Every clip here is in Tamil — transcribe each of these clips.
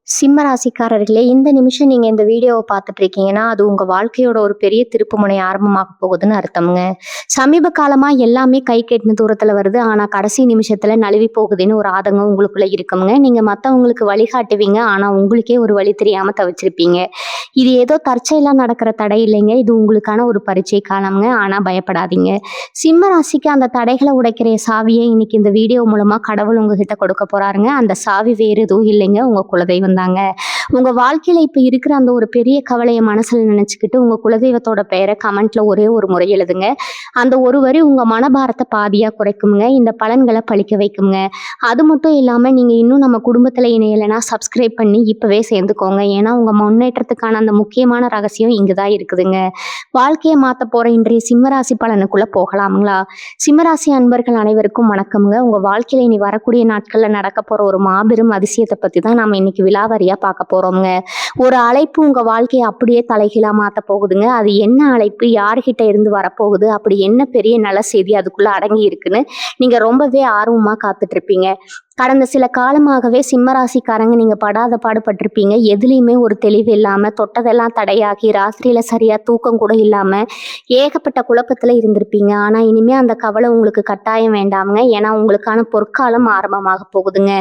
சிம்ம ராசிக்காரர்களே, இந்த நிமிஷம் நீங்க இந்த வீடியோவை பார்த்துட்டு இருக்கீங்கன்னா, அது உங்க வாழ்க்கையோட ஒரு பெரிய திருப்புமுனை ஆரம்பமாக போகுதுன்னு அர்த்தம்ங்க. சமீப காலமா எல்லாமே கை கெட்டின தூரத்துல வருது. ஆனா கடைசி நிமிஷத்துல நழுவி போகுதுன்னு ஒரு ஆதங்கம் உங்களுக்குள்ள இருக்குங்க. நீங்க மத்தவங்களுக்கு வழிகாட்டுவீங்க. ஆனா உங்களுக்கே ஒரு வழி தெரியாம தவிச்சிருப்பீங்க. இது ஏதோ தற்செயலா நடக்கிற தடை இல்லைங்க. இது உங்களுக்கான ஒரு பரீட்சை காலம்ங்க. ஆனா பயப்படாதீங்க. சிம்ம ராசிக்கு அந்த தடைகளை உடைக்கிற சாவியை இன்னைக்கு இந்த வீடியோ மூலமா கடவுள் உங்ககிட்ட கொடுக்க போறாருங்க. அந்த சாவி வேறு எதுவும் இல்லைங்க, உங்க குலதெய்வம் தாங்க. உங்க வாழ்க்கையில இப்ப இருக்கிற அந்த ஒரு பெரிய கவலையை மனசுல நினைச்சுக்கிட்டு உங்க குலதெய்வத்தோட பெயரை கமெண்ட்ல ஒரே ஒரு முறை எழுதுங்க. அந்த ஒரு வரி உங்க மனபாரத்தை பாதியா குறைக்குங்க. இந்த பலன்களை பழிக்க வைக்குங்க. அது மட்டும் இல்லாம நீங்க இன்னும் நம்ம குடும்பத்துல இணையலைன்னா சப்ஸ்கிரைப் பண்ணி இப்பவே சேர்ந்துக்கோங்க. ஏன்னா உங்க முன்னேற்றத்துக்கான அந்த முக்கியமான ரகசியம் இங்கதான் இருக்குதுங்க. வாழ்க்கையை மாத்த போற இன்றைய சிம்மராசி பலனுக்குள்ள போகலாமுங்களா? சிம்மராசி அன்பர்கள் அனைவருக்கும் வணக்கம்ங்க. உங்க வாழ்க்கையில இனி வரக்கூடிய நாட்கள்ல நடக்க போற ஒரு மாபெரும் அதிசயத்தை பத்தி தான் நாம இன்னைக்கு விலாவரியா பார்க்க போறோம்ங்க. ஒரு அழைப்பு உங்க வாழ்க்கையை அப்படியே தலைகீழா மாத்த போகுதுங்க. அது என்ன அழைப்பு, யார்கிட்ட இருந்து வரப்போகுது, அப்படி என்ன பெரிய நல்ல செய்தி அதுக்குள்ள அடங்கி இருக்குன்னு நீங்க ரொம்பவே ஆர்வமா காத்துட்டு இருப்பீங்க. கடந்த சில காலமாகவே சிம்மராசிக்காரங்க நீங்க படாத பாடுபட்டிருப்பீங்க. எதுலையுமே ஒரு தெளிவு இல்லாம, தொட்டதெல்லாம் தடையாகி, ராத்திரியில சரியா தூக்கம் கூட இல்லாம ஏகப்பட்ட குழப்பத்துல இருந்திருப்பீங்க. ஆனா இனிமே அந்த கவலை உங்களுக்கு கட்டாயம் வேண்டாமுங்க. ஏன்னா உங்களுக்கான பொற்காலம் ஆரம்பமாக போகுதுங்க.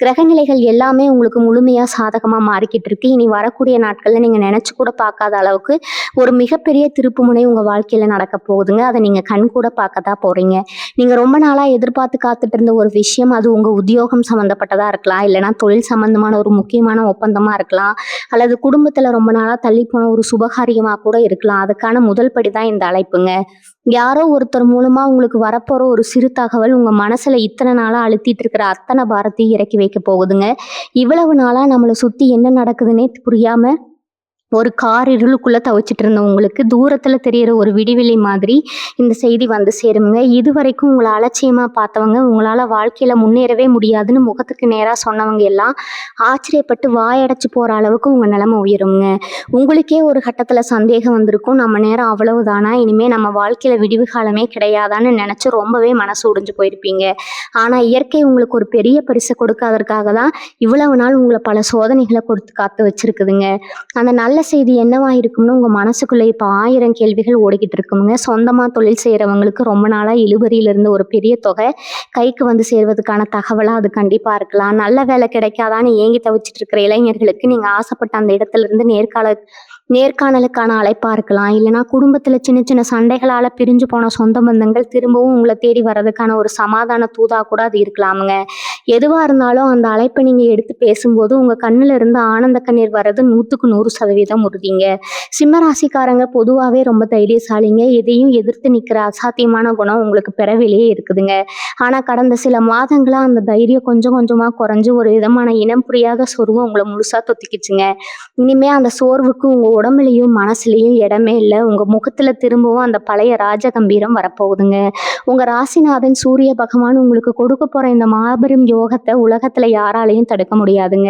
கிரகநிலைகள் எல்லாமே உங்களுக்கு முழுமையா சாதகமா மாறிக்கிட்டு இருக்கு. இனி வரக்கூடிய நாட்கள்ல நீங்க நினைச்சு கூட பார்க்காத அளவுக்கு ஒரு மிகப்பெரிய திருப்புமுனை உங்க வாழ்க்கையில நடக்க போகுதுங்க. அதை நீங்க கண் கூட பார்க்கத்தான் போறீங்க. நீங்க ரொம்ப நாளா எதிர்பார்த்து காத்துட்டு இருந்த ஒரு விஷயம், அது உங்க உத்தியோகம் சம்பந்தப்பட்டதா இருக்கலாம், இல்லைன்னா தொழில் சம்பந்தமான ஒரு முக்கியமான ஒப்பந்தமா இருக்கலாம், அல்லது குடும்பத்துல ரொம்ப நாளா தள்ளி போன ஒரு சுபகாரியமா கூட இருக்கலாம். அதுக்கான முதல் படிதான் இந்த அழைப்புங்க. யாரோ ஒருத்தர் மூலமா உங்களுக்கு வரப்போற ஒரு சிறு தகவல் உங்க மனசுல இத்தனை நாளா அழுத்திட்டு இருக்கிற அத்தனை பாரத்தையும் இறக்கி வைக்க போகுதுங்க. இவ்வளவு நாளா நம்மளை சுத்தி என்ன நடக்குதுன்னே புரியாம ஒரு கார் இருளுக்குள்ள தவிச்சிட்டு இருந்த உங்களுக்கு தூரத்துல தெரியற ஒரு விடிவெளி மாதிரி இந்த செய்தி வந்து சேருங்க. இதுவரைக்கும் உங்களை அலட்சியமா பார்த்தவங்க, உங்களால வாழ்க்கையில முன்னேறவே முடியாதுன்னு முகத்துக்கு நேரா சொன்னவங்க எல்லாம் ஆச்சரியப்பட்டு வாயடைச்சு போற அளவுக்கு உங்க நிலைமை உயருங்க. உங்களுக்கே ஒரு கட்டத்துல சந்தேகம் வந்திருக்கும், நம்ம நேரம் அவ்வளவுதானா, இனிமே நம்ம வாழ்க்கையில விடிவு காலமே கிடையாதான்னு நினைச்சு ரொம்பவே மனசு உடைஞ்சு போயிருப்பீங்க. ஆனா இயற்கை உங்களுக்கு ஒரு பெரிய பரிசை கொடுக்காதற்காக தான் இவ்வளவு நாள் உங்களை பல சோதனைகளை கொடுத்து காத்து வச்சிருக்குதுங்க. அந்த நல்ல செய்தி என்னவா இருக்கும்னு உங்க மனசுக்குள்ள இப்ப 1000 கேள்விகள் ஓடிக்கிட்டு இருக்குங்க. சொந்தமா தொழில் செய்யறவங்களுக்கு ரொம்ப நாளா இழுபறியில இருந்து ஒரு பெரிய தொகை கைக்கு வந்து சேர்வதற்கான தகவலா அது கண்டிப்பா இருக்கலாம். நல்ல வேலை கிடைக்காதான்னு ஏங்கி தவிச்சிட்டு இருக்கிற இளைஞர்களுக்கு நீங்க ஆசைப்பட்ட அந்த இடத்துல இருந்து நேர்காணலுக்கான அழைப்பா இருக்கலாம். இல்லைன்னா குடும்பத்துல சின்ன சின்ன சண்டைகளால பிரிஞ்சு போன சொந்த பந்தங்கள் திரும்பவும் உங்களை தேடி வர்றதுக்கான ஒரு சமாதான தூதா கூட அது இருக்கலாமுங்க. எதுவா இருந்தாலும் அந்த அழைப்பை நீங்க எடுத்து பேசும்போது உங்க கண்ணுல இருந்து ஆனந்த கண்ணீர் வர்றது 100% உறுதிங்க. சிம்ம ராசிக்காரங்க பொதுவாகவே ரொம்ப தைரியசாலிங்க. எதையும் எதிர்த்து நிற்கிற அசாத்தியமான குணம் உங்களுக்கு பிறவிலேயே இருக்குதுங்க. ஆனா கடந்த சில மாதங்களா அந்த தைரியம் கொஞ்சம் கொஞ்சமா குறைஞ்சு ஒரு விதமான இனம் புரியாத சோர்வு உங்களை முழுசா தொத்திக்கிச்சுங்க. இனிமே அந்த சோர்வுக்கு உங்க உடம்புலையும் மனசுலையும் இடமே இல்லை. உங்க முகத்துல திரும்பவும் அந்த பழைய ராஜ கம்பீரம் வரப்போகுதுங்க. உங்க ராசிநாதன் சூரிய பகவான் உங்களுக்கு கொடுக்க போற இந்த மாபெரும் யோகத்தை உலகத்துல யாராலையும் தடுக்க முடியாதுங்க.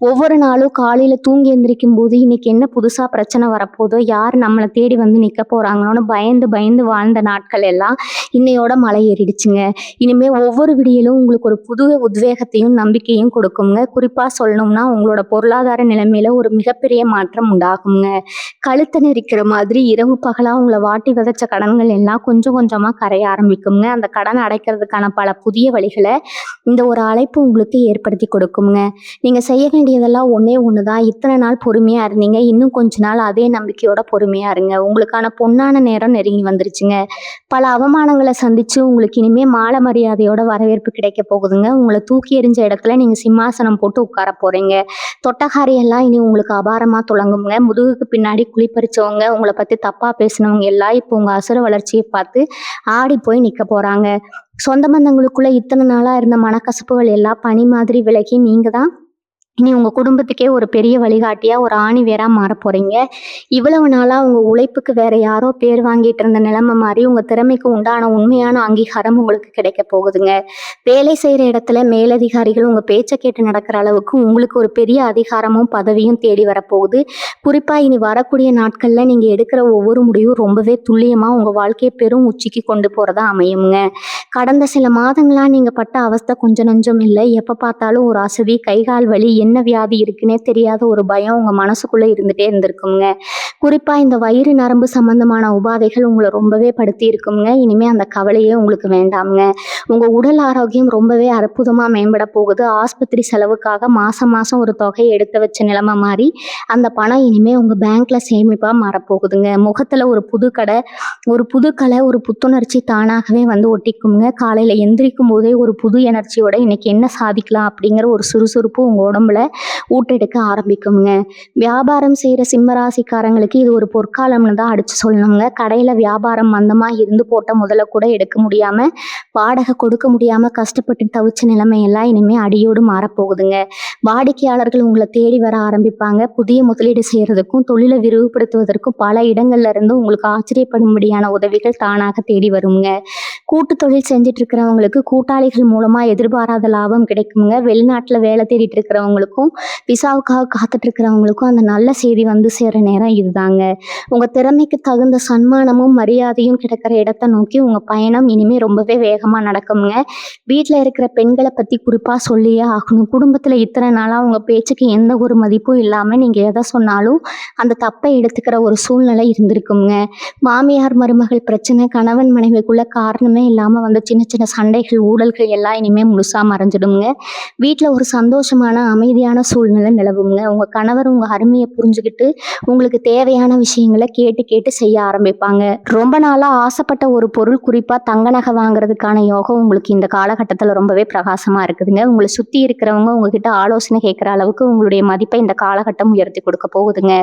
ஒவ்வொரு நாளும் காலையில தூங்கி எந்திரிக்கும் போது இன்னைக்கு என்ன புதுசா பிரச்சனை வரப்போதோ, யார் நம்மளை தேடி வந்து நிக்க போறாங்களோன்னு பயந்து பயந்து வாழ்ந்த நாட்கள் எல்லாம் இன்னையோட மலை ஏறிடுச்சுங்க. இனிமே ஒவ்வொரு விடியலும் உங்களுக்கு ஒரு புது உத்வேகத்தையும் நம்பிக்கையும் கொடுக்குங்க. குறிப்பா சொல்லணும்னா உங்களோட பொருளாதார நிலைமையில ஒரு மிகப்பெரிய மாற்றம் உண்டாகுங்க. கழுத்தை நெரிக்கிற மாதிரி இரவு பகலா உங்களை வாட்டி விதைச்ச கடன்கள் எல்லாம் கொஞ்சம் கொஞ்சமா கரைய ஆரம்பிக்குங்க. அந்த கடன் அடைக்கிறதுக்கான பல புதிய வழிகளை இந்த ஒரு அழைப்பு உங்களுக்கு ஏற்படுத்தி கொடுக்குங்க. நீங்க செய்ய வேண்டியதெல்லாம் ஒன்னே ஒண்ணுதான். இத்தனை நாள் பொறுமையா இருந்தீங்க, இன்னும் கொஞ்ச நாள் அதே நம்பிக்கையோட பொறுமையா இருங்க. உங்களுக்கான பொன்னான நேரம் நெருங்கி வந்துருச்சுங்க. பல அவமானங்களை சந்திச்சு உங்களுக்கு இனிமே மாலை மரியாதையோட வரவேற்பு கிடைக்க போகுதுங்க. உங்களை தூக்கி எறிஞ்ச இடத்துல நீங்க சிம்மாசனம் போட்டு உட்கார போறீங்க. தொட்டகாரி எல்லாம் இனி உங்களுக்கு அபாரமா துளங்குங்க. முதுகுக்கு பின்னாடி குளிப்பறிச்சவங்க, உங்களை பத்தி தப்பா பேசினவங்க எல்லாம் இப்போ உங்க அசுர வளர்ச்சியை பார்த்து ஆடி போய் நிக்க போறாங்க. சொந்த பந்தங்களுக்குள்ள இத்தனை நாளா இருந்த மனக்கசப்புகள் எல்லாம் பனி மாதிரி விலகி நீங்க தான் இனி உங்க குடும்பத்துக்கே ஒரு பெரிய வழிகாட்டியா, ஒரு ஆணி வேரா மாற போறீங்க. இவ்வளவு நாளா உங்க உழைப்புக்கு வேற யாரோ பேர் வாங்கிட்டு இருந்த நிலைமை மாதிரி உங்க திறமைக்கு உண்டான உண்மையான அங்கீகாரம் உங்களுக்கு கிடைக்க போகுதுங்க. வேலை செய்யற இடத்துல மேலதிகாரிகள் உங்க பேச்சை கேட்டு நடக்கிற அளவுக்கு உங்களுக்கு ஒரு பெரிய அதிகாரமும் பதவியும் தேடி வரப்போகுது. குறிப்பா இனி வரக்கூடிய நாட்கள்ல நீங்க எடுக்கிற ஒவ்வொரு முடிவும் ரொம்பவே துல்லியமா உங்க வாழ்க்கையை பெரும் உச்சிக்கு கொண்டு போறதா அமையுங்க. கடந்த சில மாதங்களா நீங்க பட்ட அவஸ்தை கொஞ்சம் நஞ்சம் இல்லை. எப்ப பார்த்தாலும் ஒரு அசதி, கைகால் வலி, என்ன வியாதி இருக்குன்னே தெரியாத ஒரு பயம் உங்க மனசுக்குள்ள இருந்துட்டே இருந்திருக்குங்க. குறிப்பா இந்த வயிறு நரம்பு சம்பந்தமான உபாதைகள் உங்களை ரொம்பவே படுத்தி இருக்குங்க. இனிமே அந்த கவலையே உங்களுக்கு வேண்டாம்ங்க. உங்க உடல் ஆரோக்கியம் ரொம்பவே அற்புதமா மேம்பட போகுது. ஆஸ்பத்திரி செலவுக்காக மாசம் மாசம் ஒரு தொகையை எடுத்து வச்ச நிலைமை மாறி அந்த பணம் இனிமே உங்க பேங்க்ல சேமிப்பா மாறப்போகுதுங்க. முகத்துல ஒரு புது கலை, ஒரு புத்துணர்ச்சி தானாகவே வந்து ஒட்டிக்குங்க. காலையில எந்திரிக்கும் போதே ஒரு புது எனர்ஜியோட இன்னைக்கு என்ன சாதிக்கலாம் அப்படிங்கிற ஒரு சுறுசுறுப்பு உங்க உடம்புல ஊட்டெடுக்க ஆரம்பிக்குங்க. வியாபாரம் செய்யற சிம்மராசிக்காரங்களுக்கு இது ஒரு பொற்காலம்னு தான் அடிச்சு சொல்லணுங்க. கடையில வியாபாரம் மந்தமா இருந்து போட்ட முதல்ல கூட எடுக்க முடியாம, வாடகை கொடுக்க முடியாம கஷ்டப்பட்டு தவிச்ச நிலைமையெல்லாம் இனிமே அடியோடு மாறப்போகுதுங்க. வாடிக்கையாளர்கள் உங்களை தேடி வர ஆரம்பிப்பாங்க. புதிய முதலீடு செய்யறதுக்கும் தொழிலை விரிவுபடுத்துவதற்கும் பல இடங்கள்ல இருந்து உங்களுக்கு ஆச்சரியப்படும்படியான உதவிகள் தானாக தேடி வருங்க. கூட்டு தொழில் செஞ்சுட்டு இருக்கிறவங்களுக்கு கூட்டாளிகள் மூலமா எதிர்பாராத லாபம் கிடைக்குங்க. வெளிநாட்டுல வேலை தேடிட்டு இருக்கிறவங்களுக்கும் விசாவுக்காக காத்துட்டு இருக்கிறவங்களுக்கும் அந்த நல்ல செய்தி வந்து சேர நேரம் இதுதாங்க. உங்க திறமைக்கு தகுந்த சன்மானமும் மரியாதையும் கிடைக்கிற இடத்தை நோக்கி உங்க பயணம் இனிமே ரொம்பவே வேகமா நடக்குங்க. வீட்டுல இருக்கிற பெண்களை பத்தி குறிப்பா சொல்லியே ஆகணும். குடும்பத்துல இத்தனை நாளா உங்க பேச்சுக்கு எந்த ஒரு மதிப்பும் இல்லாம நீங்க எதை சொன்னாலும் அந்த தப்பை எடுத்துக்கிற ஒரு சூழ்நிலை இருந்திருக்குங்க. மாமியார் மருமகள் பிரச்சனை, கணவன் மனைவிக்குள்ள காரணமே இல்லாம வந்து சின்ன சின்ன சண்டைகள், ஊழல்கள் எல்லாம் இனிமே முழுசா மறைஞ்சிடுங்க. வீட்டுல ஒரு சந்தோஷமான அமைதியான சூழ்நிலை நிலவுங்க. உங்க கணவர் உங்க அருமையை புரிஞ்சுக்கிட்டு உங்களுக்கு தேவையான விஷயங்களை கேட்டு கேட்டு செய்ய ஆரம்பிப்பாங்க. ரொம்ப நாளா ஆசைப்பட்ட ஒரு பொருள், குறிப்பா தங்க நகை வாங்குறதுக்கான யோகம் உங்களுக்கு இந்த காலகட்டத்துல ரொம்பவே பிரகாசமா இருக்குதுங்க. உங்களை சுத்தி இருக்கிறவங்க உங்ககிட்ட ஆலோசனை கேட்கிற அளவுக்கு உங்களுடைய மதிப்பை இந்த காலகட்டம் உயர்த்தி கொடுக்க போகுதுங்க.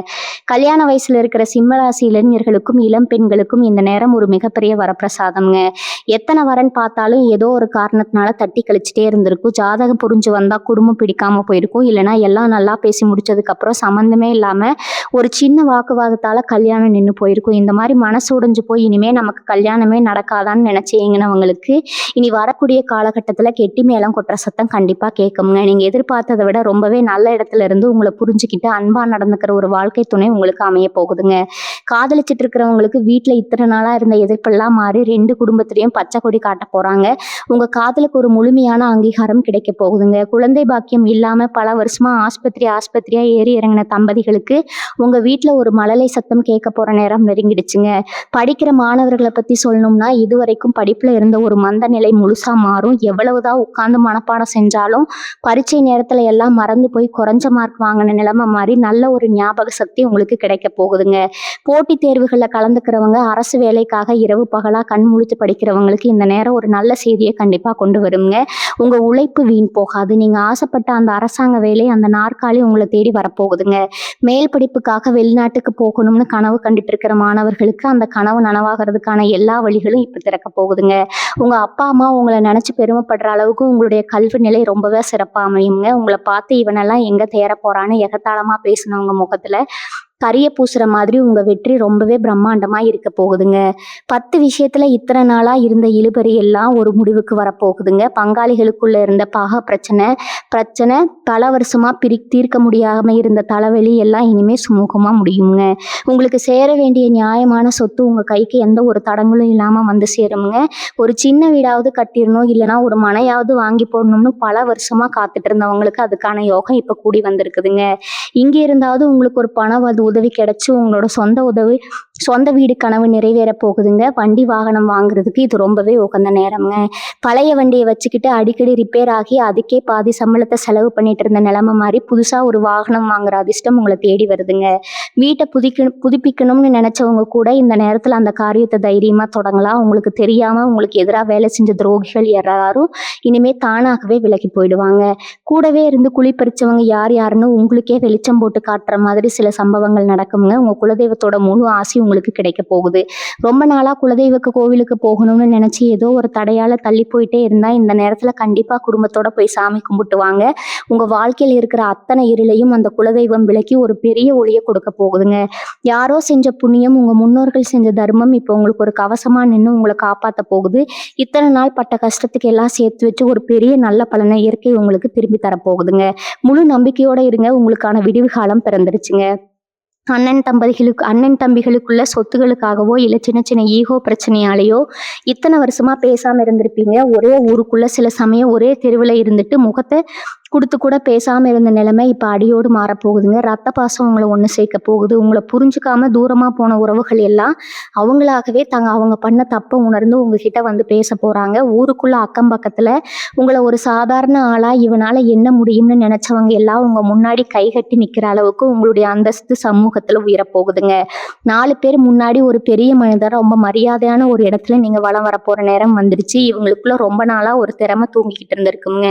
கல்யாண வயசுல இருக்கிற சிம்மராசி இளைஞர்களுக்கும் இளம் பெண்களுக்கும் இந்த நேரம் ஒரு மிகப்பெரிய வரப்பிரசாதம்ங்க. எத்தனை வரன் பார்த்தாலும் ஏதோ ஒரு காரணத்தினால தட்டி கழிச்சுட்டே இருந்திருக்கும். ஜாதகம் புரிஞ்சு வந்தா குடும்பம் பிடிக்காம போயிருக்கும். இல்லைன்னா எல்லாம் நல்லா பேசி முடிச்சதுக்கு அப்புறம் சம்மந்தமே இல்லாம ஒரு சின்ன வாக்குவாதத்தால கல்யாணம் நின்று போயிருக்கும். இந்த மாதிரி மனசு உடைஞ்சு போய் இனிமே நமக்கு கல்யாணமே நடக்காதான்னு நினைச்சீங்கன்னவங்களுக்கு இனி வரக்கூடிய காலகட்டத்துல கெட்டி மேளம் கொட்டுற சத்தம் கண்டிப்பா கேட்குங்க. நீங்க எதிர்பார்த்ததை விட ரொம்பவே நல்ல இடத்துல இருந்து உங்களை புரிஞ்சுக்கிட்டு அன்பா நடந்துக்கிற ஒரு வாழ்க்கை துணை உங்களுக்கு அமைய போகுதுங்க. காதலிச்சிட்டு இருக்கிறவங்களுக்கு வீட்டுல இத்தனை நாளா இருந்த எதிர்ப்பெல்லாம் மாறி 2 குடும்பத்திலையும் பச்சை கொடி காட்ட போறாங்க. உங்க காதலுக்கு ஒரு முழுமையான அங்கீகாரம் கிடைக்க போகுதுங்க. குழந்தை பாக்கியம் இல்லாம பல வருஷமா ஆஸ்பத்திரியா ஏறி இறங்கின தம்பதிகளுக்கு உங்க வீட்டுல ஒரு மழலை சத்தம் கேட்க போற நேரம் நெருங்கிடுச்சுங்க. படிக்கிற மாணவர்களை பத்தி சொல்லணும்னா இதுவரைக்கும் படிப்புல இருந்த ஒரு மந்த நிலை முழுசா மாறும். எவ்வளவுதான் உட்கார்ந்து மனப்பாடம் செஞ்சாலும் பரீட்சை நேரத்துல எல்லாம் மறந்து போய் குறைஞ்ச மார்க் வாங்கின நிலைமை மாதிரி நல்ல ஒரு ஞாபக சக்தி உங்களுக்கு கிடைக்க போகுதுங்க. போட்டித் தேர்வுகள்ல கலந்துக்கிறவங்க, அரசு வேலைக்காக இரவு பகலா கண் முழிச்சு படிக்கிறவங்களுக்கு இந்த நேரம் ஒரு நல்ல செய்தியை கண்டிப்பா கொண்டு வருங்க. உங்க உழைப்பு வீண் போகாது. நீங்க ஆசைப்பட்ட அந்த அரசாங்க வேலை, அந்த நாற்காலி உங்களை தேடி வரப்போகுதுங்க. மேல் படிப்புக்காக வெளிநாட்டுக்கு போகணும்னு கனவு கண்டுட்டு இருக்கிற மாணவர்களுக்கு அந்த கனவு நனவாகிறதுக்கான எல்லா வழிகளும் இப்ப திறக்க போகுதுங்க. உங்க அப்பா அம்மா உங்களை நினைச்சு பெருமைப்படுற அளவுக்கு உங்களுடைய கல்வி நிலை ரொம்பவே சிறப்பா அமையுங்க. உங்களை பார்த்து இவனெல்லாம் எங்க தேர போறான்னு எகத்தாளமா பேசினவங்க முகத்துல கரிய பூசுற மாதிரி உங்க வெற்றி ரொம்பவே பிரம்மாண்டமா இருக்க போகுதுங்க. 10 விஷயத்துல இத்தனை நாளா இருந்த இழுபறி எல்லாம் ஒரு முடிவுக்கு வரப்போகுதுங்க. பங்காளிகளுக்குள்ள இருந்த பிரச்சனை பல வருஷமா தீர்க்க முடியாம இருந்த தலைவலி எல்லாம் இனிமே சுமூகமா முடியுங்க. உங்களுக்கு சேர வேண்டிய நியாயமான சொத்து உங்க கைக்கு எந்த ஒரு தடங்களும் இல்லாம வந்து சேருங்க. ஒரு சின்ன வீடாவது கட்டிடணும், இல்லைன்னா ஒரு மனையாவது வாங்கி போடணும்னு பல வருஷமா காத்துட்டு இருந்தவங்களுக்கு அதுக்கான யோகம் இப்ப கூடி வந்திருக்குதுங்க. இங்க இருந்தாவது உங்களுக்கு ஒரு பணம் உதவி கிடைச்சு உங்களோட சொந்த வீடு கனவு நிறைவேற போகுதுங்க. வண்டி வாகனம் வாங்குறதுக்கு இது ரொம்பவே உகந்த நேரம்ங்க. பழைய வண்டியை வச்சுக்கிட்டு அடிக்கடி ரிப்பேர் ஆகி அதுக்கே பாதி சம்பளத்தை செலவு பண்ணிட்டு இருந்த நிலைமை மாதிரி புதுசா ஒரு வாகனம் வாங்குற அதிர்ஷ்டம் உங்களை தேடி வருதுங்க. வீட்டை புதுப்பிக்கணும்னு நினைச்சவங்க கூட இந்த நேரத்துல அந்த காரியத்தை தைரியமா தொடங்கலாம். உங்களுக்கு தெரியாம உங்களுக்கு எதிராக வேலை செஞ்ச துரோகிகள் யாரும் இனிமே தானாகவே விலகி போயிடுவாங்க. கூடவே இருந்து குழி பறிச்சவங்க யாருன்னு உங்களுக்கே வெளிச்சம் போட்டு காட்டுற மாதிரி சில சம்பவங்கள் நடக்குங்க. உங்க குலதெய்வத்தோட முழு ஆசி உங்களுக்கு கிடைக்க போகுது. ரொம்ப நாளா குலதெய்வ கோவிலுக்கு போகணும்னு நினைச்சு ஏதோ ஒரு தடையால தள்ளி போயிட்டே இருந்தா இந்த நேரத்துல கண்டிப்பா குடும்பத்தோட போய் சாமி கும்பிட்டு வாங்க. உங்க வாழ்க்கையில் இருக்கிற அத்தனை இருளையும் அந்த குலதெய்வம் விலக்கி ஒரு பெரிய ஒளியை கொடுக்க போகுதுங்க. யாரோ செஞ்ச புண்ணியம், உங்க முன்னோர்கள் செஞ்ச தர்மம் இப்போ உங்களுக்கு ஒரு கவசமா நின்று உங்களை காப்பாத்த போகுது. இத்தனை நாள் பட்ட கஷ்டத்துக்கு எல்லாம் சேர்த்து வச்சு ஒரு பெரிய நல்ல பலனை இயற்கை உங்களுக்கு திரும்பி தரப்போகுதுங்க. முழு நம்பிக்கையோட இருங்க. உங்களுக்கான விடிவு காலம் பிறந்துருச்சுங்க. அண்ணன் தம்பிகளுக்குள்ள சொத்துகளுக்காகவோ இல்ல சின்ன சின்ன ஈகோ பிரச்சனையாலேயோ இத்தனை வருஷமா பேசாம இருந்திருப்பீங்க. ஒரே ஊருக்குள்ள சில சமயம் ஒரே தெருவில் இருந்துட்டு முகத்தை குடுத்து கூட பேசாம இருந்த நிலைமை இப்ப அடியோடு மாறப்போகுதுங்க. ரத்த பாசம் உங்கள ஒண்ணு சேர்க்க போகுது. உங்கள புரிஞ்சுக்காம தூரமா போன உறவுகள் எல்லாம் அவங்களாகவே அவங்க பண்ண தப்ப உணர்ந்து உங்ககிட்ட வந்து பேச போறாங்க. ஊருக்குள்ள அக்கம் பக்கத்துல உங்கள ஒரு சாதாரண ஆளா இவனால என்ன முடியும்னு நினைச்சவங்க எல்லாம் உங்க முன்னாடி கைகட்டி நிக்கிற அளவுக்கு உங்களுடைய அந்தஸ்து சமூகத்துல உயரப்போகுதுங்க. 4 பேர் முன்னாடி ஒரு பெரிய மனிதர், ரொம்ப மரியாதையான ஒரு இடத்துல நீங்க வலம் வரப்போற நேரம் வந்துருச்சு. இவங்களுக்குள்ள ரொம்ப நாளா ஒரு திறமை தூங்கிக்கிட்டு இருந்திருக்குங்க.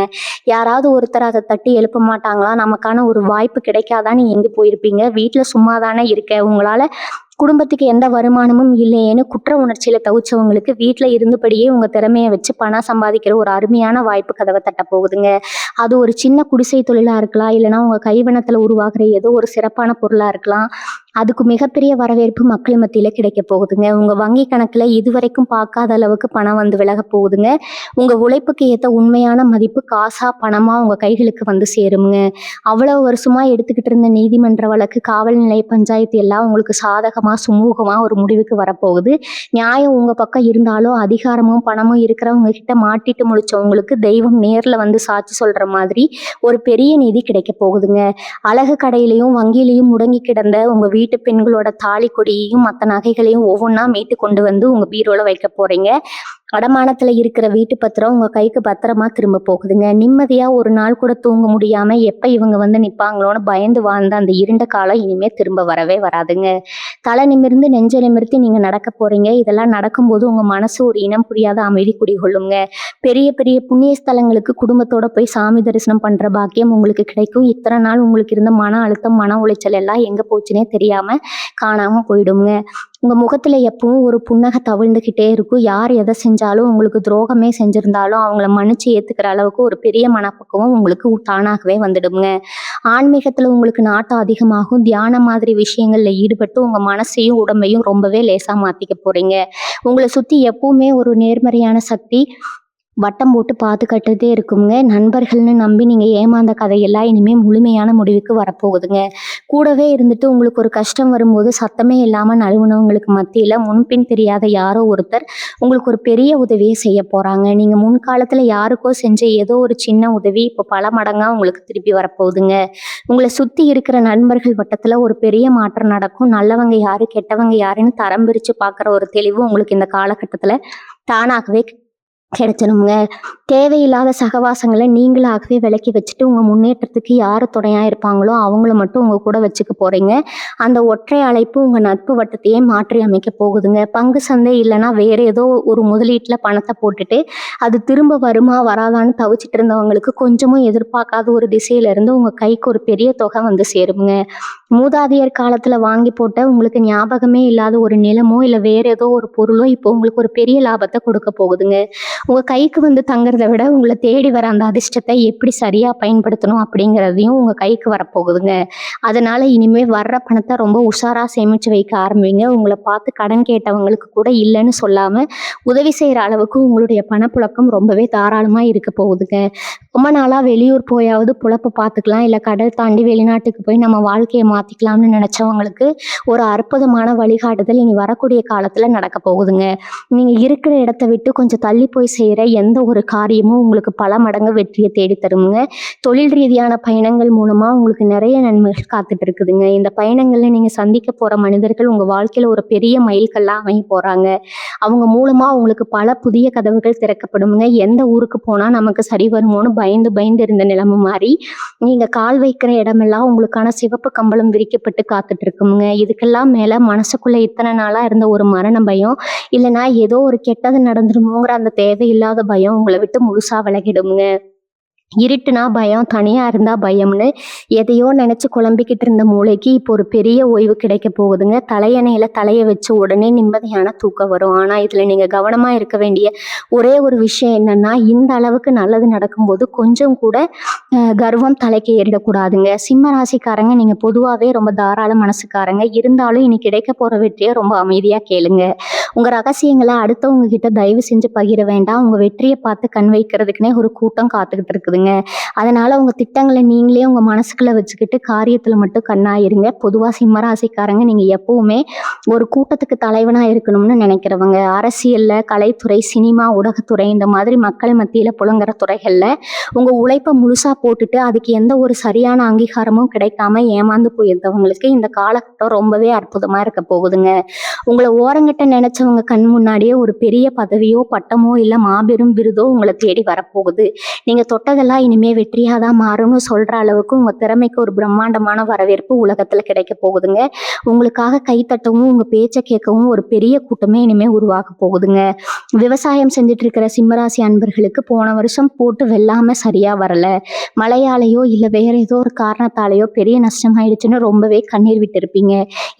யாராவது ஒருத்தர் அத தட்டி எழுப்ப மாட்டாங்களா? நமக்கான ஒரு வாய்ப்பு கிடைக்காதா? நீ எங்க போயிருப்பீங்க? வீட்ல சும்மா தானே இருக்க. உங்களால குடும்பத்துக்கு எந்த வருமானமும் இல்லையேன்னு குற்ற உணர்ச்சியில தவிச்சவங்களுக்கு வீட்ல இருந்தபடியே உங்க திறமைய வச்சு பணம் சம்பாதிக்கிற ஒரு அருமையான வாய்ப்பு கதவை தட்ட போகுதுங்க. அது ஒரு சின்ன குடிசை தொழிலா இருக்கலாம், இல்லைன்னா உங்க கைவண்ணத்துல உருவாகுற ஏதோ ஒரு சிறப்பான பொருளா இருக்கலாம். அதுக்கு மிகப்பெரிய வரவேற்பு மக்கள் மத்தியில கிடைக்க போகுதுங்க. உங்க வங்கி கணக்குல இதுவரைக்கும் பார்க்காத அளவுக்கு பணம் வந்து விலக போகுதுங்க. உங்க உழைப்புக்கு ஏத்த உண்மையான மதிப்பு காசா பணமா உங்க கைகளுக்கு வந்து சேருங்க. அவ்வளவு வருஷமா எடுத்துக்கிட்டு இருந்த நீதிமன்ற வழக்கு, காவல் நிலைய பஞ்சாயத்து எல்லாம் உங்களுக்கு சாதகமா சுமூகமா ஒரு முடிவுக்கு வரப்போகுது. நியாயம் உங்க பக்கம் இருந்தாலும் அதிகாரமும் பணமும் இருக்கிறவங்க கிட்ட மாட்டிட்டு முழிச்சவங்களுக்கு தெய்வம் நேர்ல வந்து சாட்சி சொல்ற மாதிரி ஒரு பெரிய நீதி கிடைக்க போகுதுங்க. அழகு கடையிலையும் வங்கியிலையும் முடங்கி கிடந்த உங்க வீட்டு பெண்களோட தாலி கொடியையும் மற்ற நகைகளையும் ஒவ்வொன்றா மீட்டு கொண்டு வந்து உங்க பீரோல வைக்க போறீங்க. அடமானத்துல இருக்கிற வீட்டு பத்திரம் உங்க கைக்கு பத்திரமா திரும்ப போகுதுங்க. நிம்மதியா ஒரு நாள் கூட தூங்க முடியாம எப்ப இவங்க வந்து நிப்பாங்களோன்னு பயந்து வாழ்ந்த அந்த இருண்ட காலம் இனிமே திரும்ப வரவே வராதுங்க. தலை நிமிர்ந்து நெஞ்ச நிமிர்த்தி நீங்க நடக்க போறீங்க. இதெல்லாம் நடக்கும்போது உங்க மனசு ஒரு இனம் புரியாத அமைதி குடிகொள்ளுங்க. பெரிய பெரிய புண்ணிய ஸ்தலங்களுக்கு குடும்பத்தோட போய் சாமி தரிசனம் பண்ற பாக்கியம் உங்களுக்கு கிடைக்கும். இத்தனை நாள் உங்களுக்கு இருந்த மன அழுத்தம், மன உளைச்சல் எல்லாம் எங்க போச்சுன்னே தெரியாம காணாம போயிடுங்க. உங்க முகத்துல எப்பவும் ஒரு புன்னகை தவிழ்ந்துகிட்டே இருக்கும். யார் எதை செஞ்சாலும், உங்களுக்கு துரோகமே செஞ்சிருந்தாலும் அவங்கள மன்னிச்சு ஏத்துக்கிற அளவுக்கு ஒரு பெரிய மனப்பக்குவம் உங்களுக்கு தானாகவே வந்துடுங்க. ஆன்மீகத்துல உங்களுக்கு நாட்டம் அதிகமாகும். தியானம் மாதிரி விஷயங்கள்ல ஈடுபட்டு உங்க மனசையும் உடம்பையும் ரொம்பவே லேசா மாத்திக்க போறீங்க. உங்களை சுத்தி எப்பவுமே ஒரு நேர்மறையான சக்தி வட்டம் போட்டு பாதுகாத்துட்டே இருக்குங்க. நண்பர்கள்னு நம்பி நீங்க ஏமாந்த கதையெல்லாம் இனிமே முழுமையான முடிவுக்கு வரப்போகுதுங்க. கூடவே இருந்துட்டு உங்களுக்கு ஒரு கஷ்டம் வரும்போது சத்தமே இல்லாம நழுவுனவங்களுக்கு மத்தியில முன்பின் தெரியாத யாரோ ஒருத்தர் உங்களுக்கு ஒரு பெரிய உதவியை செய்ய போறாங்க. நீங்க முன்காலத்துல யாருக்கோ செஞ்ச ஏதோ ஒரு சின்ன உதவி இப்போ பல மடங்கா உங்களுக்கு திருப்பி வரப்போகுதுங்க. உங்களை சுத்தி இருக்கிற நண்பர்கள் வட்டத்துல ஒரு பெரிய மாற்றம் நடக்கும். நல்லவங்க யாரு, கெட்டவங்க யாருன்னு தரம் பிரிச்சு பார்க்குற ஒரு தெளிவு உங்களுக்கு இந்த காலகட்டத்துல தானாகவே கிடைச்சிடுங்க. தேவையில்லாத சகவாசங்களை நீங்களாகவே விலக்கி வச்சுட்டு உங்க முன்னேற்றத்துக்கு யாரு துணையா இருப்பாங்களோ அவங்கள மட்டும் உங்க கூட வச்சுக்க போறீங்க. அந்த ஒற்றை அழைப்பு உங்க நட்பு வட்டத்தையே மாற்றி அமைக்க போகுதுங்க. பங்கு சந்தை இல்லைன்னா வேற ஏதோ ஒரு முதலீட்டுல பணத்தை போட்டுட்டு அது திரும்ப வருமா வராதான்னு தவிச்சிட்டு இருந்தவங்களுக்கு கொஞ்சமும் எதிர்பார்க்காத ஒரு திசையில இருந்து உங்க கைக்கு ஒரு பெரிய தொகை வந்து சேருங்க. மூதாதையர் காலத்துல வாங்கி போட்ட உங்களுக்கு ஞாபகமே இல்லாத ஒரு நிலமோ இல்ல வேற ஏதோ ஒரு பொருளோ இப்போ உங்களுக்கு ஒரு பெரிய லாபத்தை கொடுக்க போகுதுங்க. உங்க கைக்கு வந்து தங்குறத விட உங்களை தேடி வர அந்த அதிர்ஷ்டத்தை எப்படி சரியா பயன்படுத்தணும் அப்படிங்கிறதையும் உங்க கைக்கு வரப்போகுதுங்க. அதனால இனிமே வர்ற பணத்தை ரொம்ப உஷாரா சேமிச்சு வைக்க ஆரம்பிங்க. உங்களை பார்த்து கடன் கேட்டவங்களுக்கு கூட இல்லைன்னு சொல்லாம உதவி செய்யற அளவுக்கு உங்களுடைய பணப்புழக்கம் ரொம்பவே தாராளமா இருக்க போகுதுங்க. ரொம்ப நாளா வெளியூர் போயாவது புழப்ப பார்த்துக்கலாம், இல்ல கடல் தாண்டி வெளிநாட்டுக்கு போய் நம்ம வாழ்க்கையை மாத்திக்கலாம்னு நினைச்சவங்களுக்கு ஒரு அற்புதமான வழிகாட்டுதல் இனி வரக்கூடிய காலத்துல நடக்க போகுதுங்க. நீங்க இருக்கிற இடத்த விட்டு கொஞ்சம் தள்ளி போய் செய்யற எந்த ஒரு காரியமும் உங்களுக்கு பல மடங்கு வெற்றியை தேடி தருமுங்க. தொழில் ரீதியான பயணங்கள் மூலமா உங்களுக்கு நிறைய நன்மைகள் காத்துட்டு இருக்குதுங்க. இந்த பயணங்கள்ல நீங்க சந்திக்க போற மனிதர்கள் உங்க வாழ்க்கையில ஒரு பெரிய மைல்கல்லா அமைய போறாங்க. அவங்க மூலமா உங்களுக்கு பல புதிய கதவுகள் திறக்கப்படுங்க. எந்த ஊருக்கு போனா நமக்கு சரி வருமோன்னு பயந்து பயந்து இருந்த நிலைமை மாறி நீங்க கால் வைக்கிற இடமெல்லாம் உங்களுக்கான சிவப்பு கம்பளம் விரிக்கப்பட்டு காத்துட்டு இருக்குங்க. இதுக்கெல்லாம் மேல மனசுக்குள்ள இத்தனை நாளா இருந்த ஒரு மரண பயம், இல்லைன்னா ஏதோ ஒரு கெட்டது நடந்துருமோங்கிற அந்த தேவையில்லாத பயம் உங்களை விட்டு முழுசா விலகிடுங்க. இருட்டுனா பயம், தனியா இருந்தா பயம்னு எதையோ நினைச்சு குழம்பிக்கிட்டு இருந்த மூளைக்கு இப்போ ஒரு பெரிய ஓய்வு கிடைக்க போகுதுங்க. தலையணையில தலைய வச்ச உடனே நிம்மதியான தூக்கம் வரும். ஆனா இதுல நீங்க கவனமா இருக்க வேண்டிய ஒரே ஒரு விஷயம் என்னன்னா, இந்த அளவுக்கு நல்லது நடக்கும்போது கொஞ்சம் கூட கர்வம் தலைக்கு ஏறிடக்கூடாதுங்க. சிம்ம ராசிக்காரங்க நீங்க பொதுவாவே ரொம்ப தாராள மனசுக்காரங்க. இருந்தாலும் இனி கிடைக்க போற வெற்றியை ரொம்ப அமைதியா கேளுங்க. உங்க ரகசியங்களை அடுத்தவங்க கிட்ட தயவு செஞ்சு பகிர வேண்டாம். உங்க வெற்றியை பார்த்து கண் வைக்கிறதுக்குன்னே ஒரு கூட்டம் காத்துக்கிட்டு இருக்குதுங்க. அதனால உங்க திட்டங்களை நீங்களே உங்க மனசுக்குள்ள வச்சுக்கிட்டு காரியத்துல மட்டும் கண்ணாயிருங்க. பொதுவா சிம்மராசிக்காரங்க நீங்க எப்பவுமே ஒரு கூட்டத்துக்கு தலைவனா இருக்கணும்னு நினைக்கிறவங்க. அரசியல்ல, கலைத்துறை, சினிமா, ஊடகத்துறை இந்த மாதிரி மக்கள் மத்தியில புழங்குற துறைகள்ல உங்க உழைப்பை முழுசா போட்டுட்டு அதுக்கு எந்த ஒரு சரியான அங்கீகாரமும் கிடைக்காம ஏமாந்து போயிருந்தவங்களுக்கு இந்த காலகட்டம் ரொம்பவே அற்புதமா இருக்க போகுதுங்க. உங்களை ஓரங்கட்ட நினைச்சவங்க கண் முன்னாடியே ஒரு பெரிய பதவியோ பட்டமோ இல்ல மாபெரும் விருதோ உங்களை தேடி வரப்போகுது. நீங்க தொட்டதெல்லாம் இனிமே வெற்றியாதான் மாறும்னு சொல்ற அளவுக்கு உங்க திறமைக்கு ஒரு பிரம்மாண்டமான வரவேற்பு உலகத்துல கிடைக்க போகுதுங்க. உங்களுக்காக கைத்தட்டவும் உங்க பேச்சை கேட்கவும் ஒரு பெரிய கூட்டமே இனிமே உருவாக போகுதுங்க. விவசாயம் செஞ்சுட்டு இருக்கிற சிம்மராசி அன்பர்களுக்கு போன வருஷம் போட்டு வெல்லாம சரியா வரல, மழையாலேயோ இல்ல வேற ஏதோ ஒரு காரணத்தாலேயோ பெரிய நஷ்டமாயிடுச்சுன்னு ரொம்பவே கண்ணீர் விட்டு இருப்பீங்க.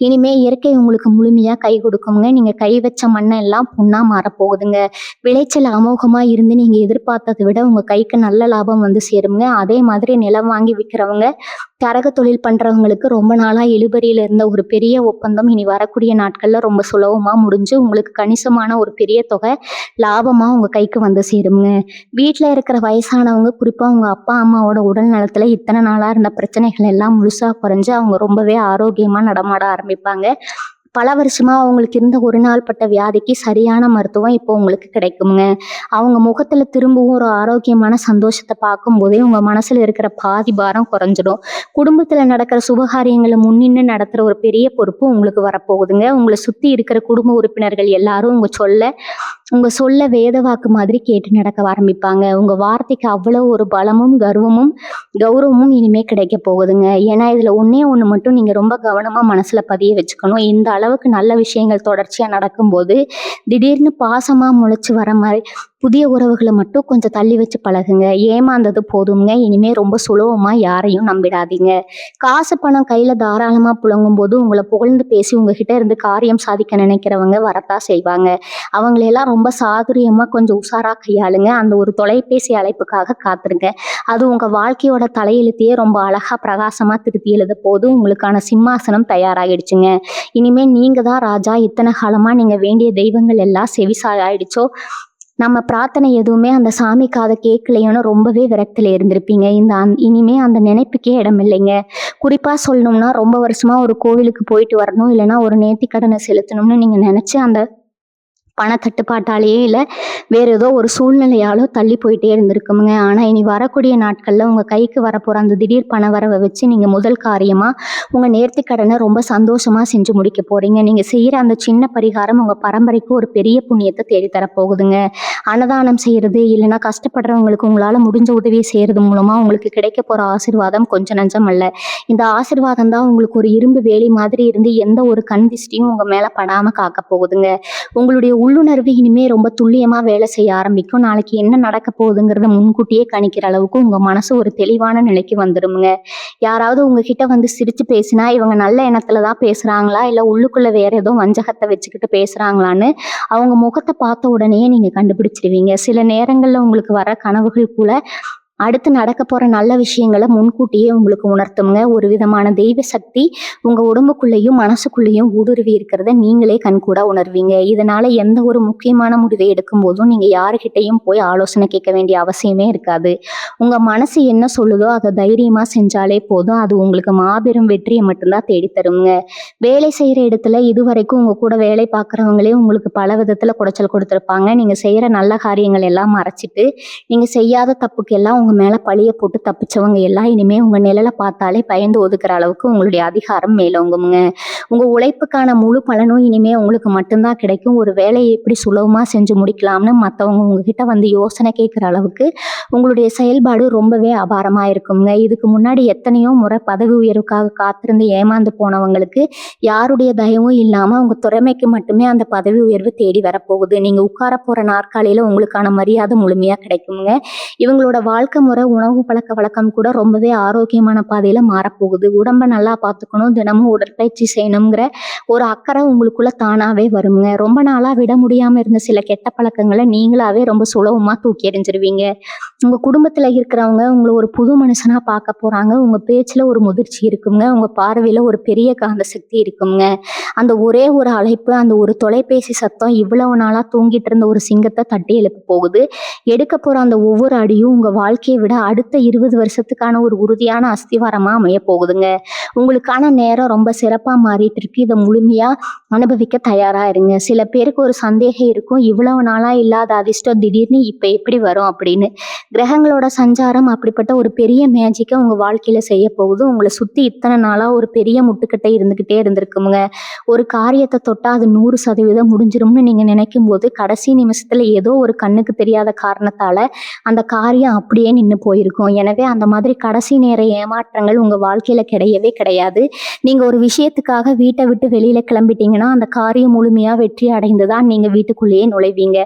இனிமே இயற்கை உங்களுக்கு முழுமையா கை கொடுக்குங்க. நீங்க கை வச்ச மண்ணை எல்லாம் பொண்ணா மாறப்போகுதுங்க. விளைச்சல் அமோகமா இருந்து நீங்க எதிர்பார்த்ததை விட உங்க கைக்கு நல்ல லாபம் வந்து சேருங்க. அதே மாதிரி நிலம் வாங்கி விற்கிறவங்க, கரக தொழில் பண்றவங்களுக்கு ரொம்ப நாளா இழுபறியில இருந்த ஒரு பெரிய ஒப்பந்தம் இனி வரக்கூடிய நாட்கள்ல ரொம்ப சுலபமா முடிஞ்சு உங்களுக்கு கணிசமான ஒரு பெரிய தொகை லாபமா உங்க கைக்கு வந்து சேருங்க. வீட்டுல இருக்கிற வயசானவங்க, குறிப்பா உங்க அப்பா அம்மாவோட உடல் நலத்துல இத்தனை நாளா இருந்த பிரச்சனைகள் எல்லாம் முழுசா குறைஞ்சு அவங்க ரொம்பவே ஆரோக்கியமா நடமாட ஆரம்பிப்பாங்க. பல வருஷமா அவங்களுக்கு இருந்த ஒரு நாள் பட்ட வியாதிக்கு சரியான மருத்துவம் இப்போ உங்களுக்கு கிடைக்குங்க. அவங்க முகத்துல திரும்பவும் ஒரு ஆரோக்கியமான சந்தோஷத்தை பார்க்கும் போதே உங்க மனசுல இருக்கிற பாதி பாரம் குறைஞ்சிடும். குடும்பத்துல நடக்கிற சுபகாரியங்களை முன்னின்று நடத்துற ஒரு பெரிய பொறுப்பு உங்களுக்கு வரப்போகுதுங்க. உங்களை சுத்தி இருக்கிற குடும்ப உறுப்பினர்கள் எல்லாரும் உங்க சொல்ல வேத வாக்கு மாதிரி கேட்டு நடக்க ஆரம்பிப்பாங்க. உங்க வார்த்தைக்கு அவ்வளவு ஒரு பலமும் கௌரவமும் இனிமே கிடைக்க போகுதுங்க. ஏன்னா இதுல ஒண்ணு மட்டும் நீங்க ரொம்ப கவனமா மனசுல பதிய வச்சுக்கணும். இந்த அளவுக்கு நல்ல விஷயங்கள் தொடர்ச்சியா நடக்கும்போது திடீர்னு பாசமா முளைச்சு வர மாதிரி புதிய உறவுகளை மட்டும் கொஞ்சம் தள்ளி வச்சு பழகுங்க. ஏமாந்தது போதுங்க. இனிமே ரொம்ப சுலபமா யாரையும் நம்பிடாதீங்க. காசு பணம் கையில தாராளமா புழங்கும் போது உங்களை புகழ்ந்து பேசி உங்ககிட்ட இருந்து காரியம் சாதிக்க நினைக்கிறவங்க வரத்தான் செய்வாங்க. அவங்களையெல்லாம் ரொம்ப சாதுரியமா கொஞ்சம் உஷாரா கையாளுங்க. அந்த ஒரு தொலைபேசி அழைப்புக்காக காத்துருங்க. அது உங்க வாழ்க்கையோட தலையெழுத்தையே ரொம்ப அழகா பிரகாசமா திருத்தி எழுத போது உங்களுக்கான சிம்மாசனம் தயாராகிடுச்சுங்க. இனிமே நீங்க தான் ராஜா. இத்தனை காலமா நீங்க வேண்டிய தெய்வங்கள் எல்லாம் செவிசாயிடுச்சோ, நம்ம பிரார்த்தனை எதுவுமே அந்த சாமி காதை கேட்கலையோன்னு ரொம்பவே விரக்தியில இருந்திருப்பீங்க. இனிமே அந்த நினைப்புக்கே இடம் இல்லைங்க. குறிப்பா சொல்லணும்னா ரொம்ப வருஷமா ஒரு கோவிலுக்கு போயிட்டு வரணும், இல்லைன்னா ஒரு நேர்த்திக்கடனை செலுத்தணும்னு நீங்க நினைச்சு அந்த பணத்தட்டுப்பாட்டாலேயே இல்லை வேற ஏதோ ஒரு சூழ்நிலையாலோ தள்ளி போயிட்டே இருந்திருக்குமுங்க. ஆனால் இனி வரக்கூடிய நாட்களில் உங்கள் கைக்கு வரப்போகிற அந்த திடீர் பண வரவை வச்சு நீங்கள் முதல் காரியமாக உங்கள் நேர்த்திக்கடனை ரொம்ப சந்தோஷமாக செஞ்சு முடிக்க போகிறீங்க. நீங்கள் செய்கிற அந்த சின்ன பரிகாரம் உங்கள் பரம்பரைக்கு ஒரு பெரிய புண்ணியத்தை தேடித்தரப்போகுதுங்க. அன்னதானம் செய்கிறது, இல்லைன்னா கஷ்டப்படுறவங்களுக்கு உங்களால் முடிஞ்ச உதவியை செய்கிறது மூலமாக உங்களுக்கு கிடைக்க போகிற ஆசீர்வாதம் கொஞ்சம் நஞ்சம் அல்ல. இந்த ஆசீர்வாதம் தான் உங்களுக்கு ஒரு இரும்பு வேலி மாதிரி இருந்து எந்த ஒரு கண் திஷ்டியும் உங்கள் மேலே படாமல் காக்க போகுதுங்க. உங்களுடைய உள்ளுணர்வு இனிமே ரொம்ப துல்லியமா வேலை செய்ய ஆரம்பிக்கும். நாளைக்கு என்ன நடக்க போகுதுங்கிறத முன்கூட்டியே கணிக்கிற அளவுக்கு உங்க மனசு ஒரு தெளிவான நிலைக்கு வந்துருமுங்க. யாராவது உங்ககிட்ட வந்து சிரிச்சு பேசினா இவங்க நல்ல எண்ணத்துலதான் பேசுறாங்களா இல்ல உள்ளுக்குள்ள வேற ஏதோ வஞ்சகத்தை வச்சுக்கிட்டு பேசுறாங்களான்னு அவங்க முகத்தை பார்த்த உடனே நீங்க கண்டுபிடிச்சிருவீங்க. சில நேரங்கள்ல உங்களுக்கு வர கனவுகள் கூட அடுத்து நடக்க போற நல்ல விஷயங்களை முன்கூட்டியே உங்களுக்கு உணர்த்துங்க. ஒரு விதமான தெய்வ சக்தி உங்க உடம்புக்குள்ளேயும் மனசுக்குள்ளேயும் ஊடுருவி இருக்கிறத நீங்களே கண்கூடா உணர்வீங்க. இதனால எந்த ஒரு முக்கியமான முடிவை எடுக்கும் போதும் நீங்க யாருக்கிட்டையும் போய் ஆலோசனை கேட்க வேண்டிய அவசியமே இருக்காது. உங்க மனசு என்ன சொல்லுதோ அதை தைரியமா செஞ்சாலே போதும். அது உங்களுக்கு மாபெரும் வெற்றியை மட்டும்தான் தேடித்தருங்க. வேலை செய்யற இடத்துல இதுவரைக்கும் உங்க கூட வேலை பார்க்குறவங்களே உங்களுக்கு பல விதத்துல குடைச்சல் கொடுத்துருப்பாங்க. நீங்க செய்யற நல்ல காரியங்கள் எல்லாம் மறைச்சிட்டு நீங்க செய்யாத தப்புக்கு எல்லாம் உங்க மேல பழிய போட்டு தப்பிச்சவங்க எல்லாம் இனிமே உங்க நிழலை பார்த்தாலே பயந்து ஒதுக்குற அளவுக்கு உங்களுடைய அதிகாரம் மேலோங்குங்க. உங்க உழைப்புக்கான முழு பலனும் இனிமே உங்களுக்கு மட்டும்தான் கிடைக்கும். ஒரு வேலையை எப்படி சுலபமா செஞ்சு முடிக்கலாம்னு மற்றவங்க உங்ககிட்ட வந்து யோசனை கேட்குற அளவுக்கு உங்களுடைய செயல்பாடு ரொம்பவே அபாரமா இருக்குங்க. இதுக்கு முன்னாடி எத்தனையோ முறை பதவி உயர்வுக்காக காத்திருந்து ஏமாந்து போனவங்களுக்கு யாருடைய தயவும் இல்லாம உங்க திறமைக்கு மட்டுமே அந்த பதவி உயர்வு தேடி வரப்போகுது. நீங்க உட்கார போற நாற்காலியில உங்களுக்கான மரியாதை முழுமையா கிடைக்குங்க. இவங்களோட வாழ்க்கை வாழ்க்கை முறை, உணவு பழக்கவழக்கம் கூட ரொம்பவே ஆரோக்கியமான பாதையில மாறப்போகுது. உடம்ப நல்லா பார்த்துக்கணும், தினமும் உடற்பயிற்சி செய்யணுங்கிற ஒரு அக்கறை உங்களுக்குள்ள தானாவே வருங்க. ரொம்ப நாளா விட முடியாம இருந்த சில கெட்ட பழக்கங்கள நீங்களாவே ரொம்ப சுலபமா தூக்கி எறிஞ்சிருவீங்க. உங்க குடும்பத்துல இருக்கிறவங்க உங்கள ஒரு புது மனுஷனா பார்க்க போறாங்க. உங்க பேச்சுல ஒரு முதிர்ச்சி இருக்குங்க. உங்க பார்வையில ஒரு பெரிய காந்த சக்தி இருக்குங்க. அந்த ஒரே ஒரு அழைப்பு, அந்த ஒரு தொலைபேசி சத்தம் இவ்வளவு நாளா தூங்கிட்டு இருந்த ஒரு சிங்கத்த தட்டி எழுப்ப போகுது. எடுக்க போற அந்த ஒவ்வொரு அடியும் உங்க வாழ்க்கைய விட அடுத்த 20 வருஷத்துக்கான ஒரு உறுதியான அஸ்திவாரமா அமைய போகுதுங்க. உங்களுக்கான நேரம் ரொம்ப சிறப்பா மாறிட்டு இருக்கு. இத முழுமையா அனுபவிக்க தயாரா இருங்க. சில பேருக்கு ஒரு சந்தேகம் இருக்கும். இவ்வளவு நாளா இல்லாத அதிர்ஷ்டம் திடீர்னு இப்ப எப்படி வரும் அப்படின்னு. கிரகங்களோட சஞ்சாரம் அப்படிப்பட்ட ஒரு பெரிய மேஜிக்க உங்க வாழ்க்கையில செய்ய போகுது. உங்கள சுத்தி இத்தனை நாளா ஒரு பெரிய முட்டுக்கட்டை இருந்துகிட்டே இருந்திருக்குமுங்க. ஒரு காரியத்த தொட்டா அது 100% முடிஞ்சிரும்னு நீங்க நினைக்கும் போது கடைசி நிமிஷத்துல ஏதோ ஒரு கண்ணுக்கு தெரியாத காரணத்தால அந்த காரியம் அப்படியே நின்னு போயிருக்கும். எனவே அந்த மாதிரி கடைசி நேர ஏமாற்றங்கள் உங்க வாழ்க்கையில கிடையவே கிடையாது. நீங்க ஒரு விஷயத்துக்காக வீட்டை விட்டு வெளியில கிளம்பிட்டீங்கன்னா அந்த காரியம் முழுமையா வெற்றி அடைந்துதான் நீங்க வீட்டுக்குள்ளேயே நுழைவீங்க.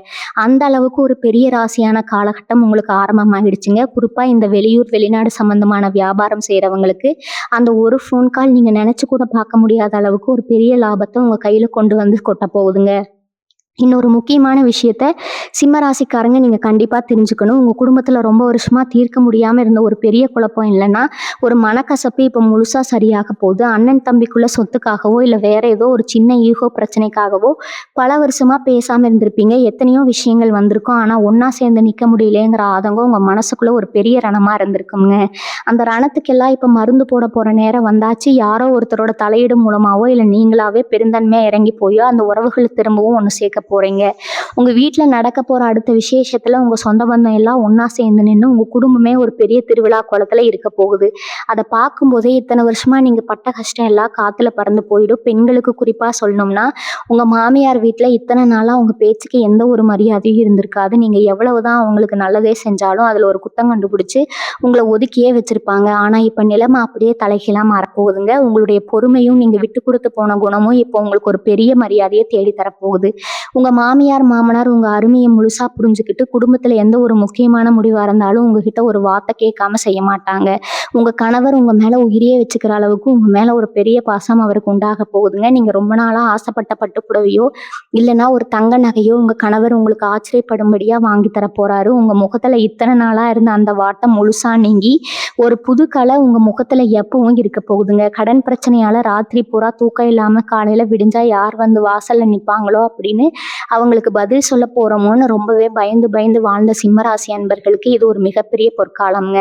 அந்த அளவுக்கு ஒரு பெரிய ராசியான காலகட்டம் உங்களுக்கு ஆரம்பமாகிடுச்சுங்க. குறிப்பா இந்த வெளியூர் வெளிநாடு சம்பந்தமான வியாபாரம் செய்யறவங்களுக்கு அந்த ஒரு ஃபோன் கால் நீங்க நினைச்சு கூட பார்க்க முடியாத அளவுக்கு ஒரு பெரிய லாபத்தை உங்க கையில கொண்டு வந்து கொட்ட போகுதுங்க. இன்னொரு முக்கியமான விஷயத்த சிம்ம ராசிக்காரங்க நீங்க கண்டிப்பா தெரிஞ்சுக்கணும். உங்க குடும்பத்துல ரொம்ப வருஷமா தீர்க்க முடியாம இருந்த ஒரு பெரிய குழப்பம் இல்லைன்னா ஒரு மனக்கசப்பு இப்ப முழுசா சரியாக போகுது. அண்ணன் தம்பிக்குள்ள சொத்துக்காகவோ இல்ல வேற ஏதோ ஒரு சின்ன ஈகோ பிரச்சனைக்காகவோ பல வருஷமா பேசாம இருந்திருப்பீங்க. எத்தனையோ விஷயங்கள் வந்திருக்கும். ஆனா ஒன்னா சேர்ந்து நிக்க முடியலங்கிற ஆதங்கம் உங்க மனசுக்குள்ள ஒரு பெரிய ரணமா இருந்திருக்குங்க. அந்த ரணத்துக்கெல்லாம் இப்ப மருந்து போட போற நேரம் வந்தாச்சு. யாரோ ஒருத்தரோட தலையீடு மூலமாவோ இல்ல நீங்களாவே பெருந்தன்மையா இறங்கி போயோ அந்த உறவுகளை திரும்பவும் ஒண்ணு சேர்க்க போறீங்க. உங்க வீட்டுல நடக்க போற அடுத்த விசேஷத்துல உங்க சொந்த பந்தம் எல்லாம் ஒன்னா சேர்ந்து நின்று உங்க குடும்பமே ஒரு பெரிய திருவிழா கோலத்துல இருக்க போகுது. அதை பார்க்கும் போதே இத்தனை வருஷமா நீங்க பட்ட கஷ்டம் எல்லாம் காத்துல பறந்து போயிடும். பெண்களுக்கு குறிப்பா சொல்லணும்னா உங்க மாமியார் வீட்டுல இத்தனை நாளா உங்க பேச்சுக்கு எந்த ஒரு மரியாதையும் இருந்திருக்காது. நீங்க எவ்வளவுதான் அவங்களுக்கு நல்லதே செஞ்சாலும் அதுல ஒரு குத்தம் கண்டுபிடிச்சு உங்களை ஒதுக்கியே வச்சிருப்பாங்க. ஆனா இப்ப நிலைமை அப்படியே தலைகீழா மாறப்போகுதுங்க. உங்களுடைய பொறுமையும் நீங்க விட்டு கொடுத்து போன குணமும் இப்போ உங்களுக்கு ஒரு பெரிய மரியாதையை தேடி தரப்போகுது. உங்க மாமியார் மாமனார் உங்க அருமையை முழுசா புரிஞ்சுக்கிட்டு குடும்பத்துல எந்த ஒரு முக்கியமான முடிவா இருந்தாலும் உங்ககிட்ட ஒரு வார்த்தை கேட்காம செய்ய மாட்டாங்க. உங்க கணவர் உங்க மேல உயிரியே வச்சுக்கிற அளவுக்கு உங்க மேல ஒரு பெரிய பாசம் அவருக்கு உண்டாக போகுதுங்க. நீங்க ரொம்ப நாளா ஆசைப்பட்ட பட்டு புடவையோ இல்லைன்னா ஒரு தங்க நகையோ உங்க கணவர் உங்களுக்கு ஆச்சரியப்படும்படியா வாங்கி தர போறாரு. உங்க முகத்துல இத்தனை நாளா இருந்த அந்த வாட்டம் முழுசா நீங்கி ஒரு புது கலை உங்க முகத்துல எப்பவும் இருக்க போகுதுங்க. கடன் பிரச்சனையால ராத்திரி பூரா தூக்கம் இல்லாம காலையில விடிஞ்சா யார் வந்து வாசல்ல நிப்பாங்களோ அப்படின்னு அவங்களுக்கு பதில் சொல்ல போறோமோன்னு ரொம்பவே பயந்து பயந்து வாழ்ந்த சிம்மராசி அன்பர்களுக்கு இது ஒரு மிகப்பெரிய பொற்காலம்ங்க.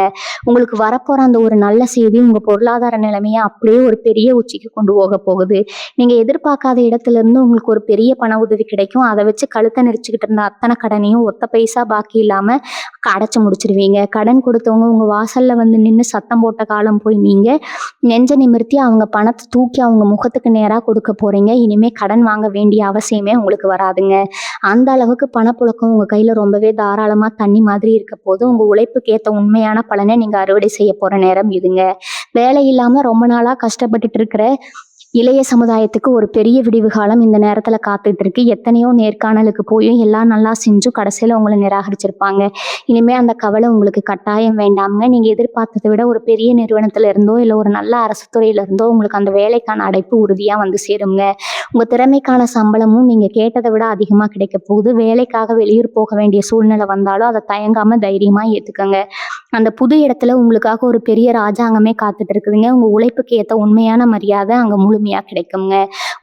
உங்களுக்கு வரப்போற அந்த ஒரு நல்ல செய்தி உங்க பொருளாதார நிலைமையை அப்படியே ஒரு பெரிய உச்சிக்கு கொண்டு போக போகுது. நீங்க எதிர்பார்க்காத இடத்துல இருந்து உங்களுக்கு ஒரு பெரிய பண உதவி கிடைக்கும். அதை வச்சு கழுத்தை நெரிச்சுக்கிட்டு இருந்த அத்தனை கடனையும் ஒத்த பைசா பாக்கி இல்லாம அடைச்சு முடிச்சிருவீங்க. கடன் கொடுத்தவங்க உங்க வாசல்ல வந்து நின்று சத்தம் போட்ட காலம் போய் நீங்க நெஞ்ச நிமிர்த்தி அவங்க பணத்தை தூக்கி அவங்க முகத்துக்கு நேரா கொடுக்க போறீங்க. இனிமே கடன் வாங்க வேண்டிய அவசியமே உங்களுக்கு வராதுங்க. அந்த அளவுக்கு பணப்புழக்கம் உங்க கையில ரொம்பவே தாராளமா தண்ணி மாதிரி இருக்க போது உங்க உழைப்புக்கு ஏத்த உண்மையான பலனை நீங்க அறுவடை செய்ய போற நேரம் இதுங்க. வேலை இல்லாம ரொம்ப நாளா கஷ்டப்பட்டுட்டு இருக்கிற இளைய சமுதாயத்துக்கு ஒரு பெரிய விடிவு காலம் இந்த நேரத்துல காத்துட்டு இருக்கு. எத்தனையோ நேர்காணலுக்கு போயும் எல்லாம் நல்லா செஞ்சும் கடைசியில உங்களை நிராகரிச்சிருப்பாங்க. இனிமே அந்த கவலை உங்களுக்கு கட்டாயம் வேண்டாமுங்க. நீங்க எதிர்பார்த்ததை விட ஒரு பெரிய நிறுவனத்துல இருந்தோ இல்ல ஒரு நல்ல அரசு துறையில இருந்தோ உங்களுக்கு அந்த வேலைக்கான அழைப்பு உறுதியா வந்து சேருங்க. உங்க திறமைக்கான சம்பளமும் நீங்க கேட்டதை விட அதிகமா கிடைக்க போகுது. வேலைக்காக வெளியூர் போக வேண்டிய சூழ்நிலை வந்தாலும் அதை தயங்காம தைரியமா ஏத்துக்கங்க. அந்த புது இடத்துல உங்களுக்காக ஒரு பெரிய ராஜாங்கமே காத்துட்டு இருக்குதுங்க. உங்க உழைப்புக்கு ஏத்த உண்மையான மரியாதை அங்க முழுமையா கிடைக்குங்க.